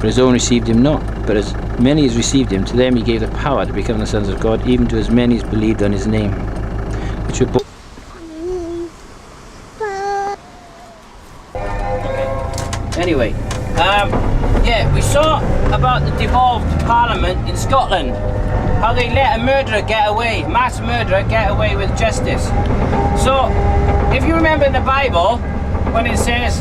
but his own received him not. But as many as received him, to them he gave the power to become the sons of God, even to as many as believed on his name, which were born. Anyway, yeah, we saw about the devolved parliament in Scotland, how they let a murderer get away, mass murderer get away with justice. So, if you remember in the Bible, when it says,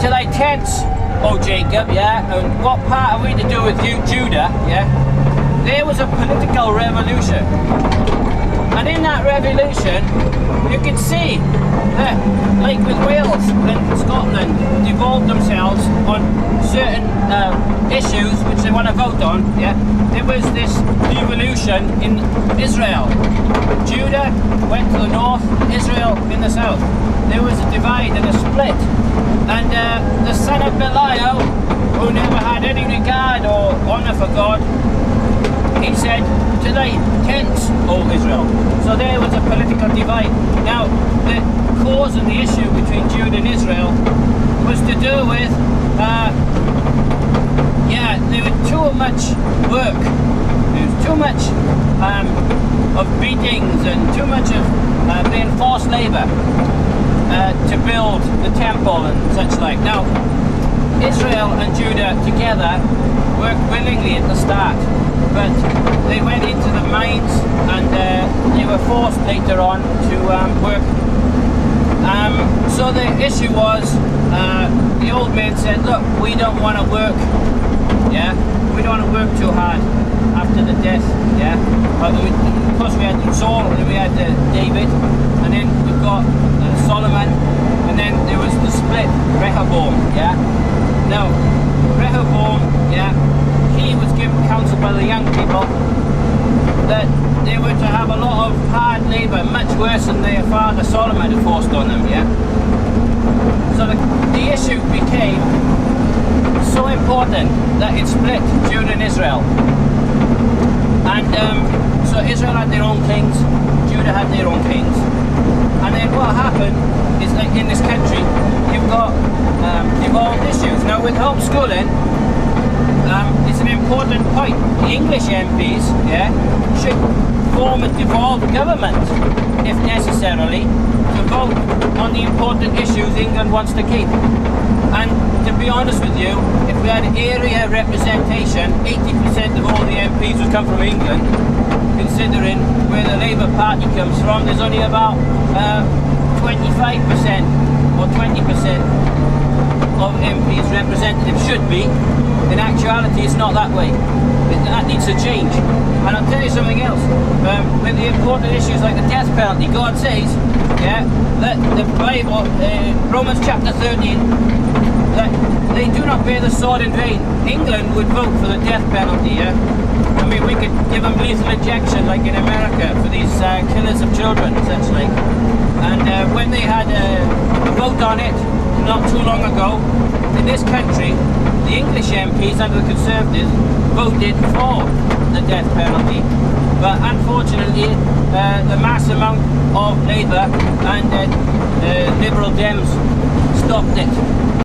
to thy tents, O Jacob, yeah, and what part are we to do with you, Judah, yeah, there was a political revolution. And in that revolution, you can see that, like with Wales and Scotland, devolved themselves on certain issues which they want to vote on. Yeah, there was this devolution in Israel. Judah went to the north, Israel in the south. There was a divide and a split. And the son of Belial, who never had any regard or honour for God, he said, to thy tents, O Israel. So there was a political divide. Now, the cause and the issue between Judah and Israel was to do with, there was too much work. There was too much of beatings and too much of being forced labour to build the temple and such like. Now, Israel and Judah together worked willingly at the start, but they went into the mines and they were forced later on to work. So the issue was, the old men said, look, we don't want to work, yeah, we don't want to work too hard after the death, yeah. Of course we had Saul, and then we had David, and then we've got Solomon, and then there was the split, Rehoboam, yeah. Now, Rehoboam, yeah, he was given counsel by the young people that they were to have a lot of hard labour, much worse than their father Solomon had forced on them, yeah. So the issue became so important that it split Judah and Israel. And so Israel had their own kings, Judah had their own kings. And then what happened is, like in this country, you've got devolved issues. Now with homeschooling, it's an important point. The English MPs, yeah, should form a devolved government, if necessarily, to vote on the important issues England wants to keep. And to be honest with you, if we had area representation, 80% of all the MPs would come from England, considering where the Labour Party comes from. There's only about 25% or 20% of MPs representatives should be. In actuality, it's not that way. That needs to change. And I'll tell you something else. With the important issues like the death penalty, God says, yeah, that the Bible, Romans chapter 13, that they do not bear the sword in vain. England would vote for the death penalty, yeah? I mean, we could give them lethal injection like in America for these killers of children, essentially. And when they had a vote on it not too long ago, in this country, the English MPs under the Conservatives voted for the death penalty. But unfortunately, the mass amount of Labour and Liberal Dems stopped it.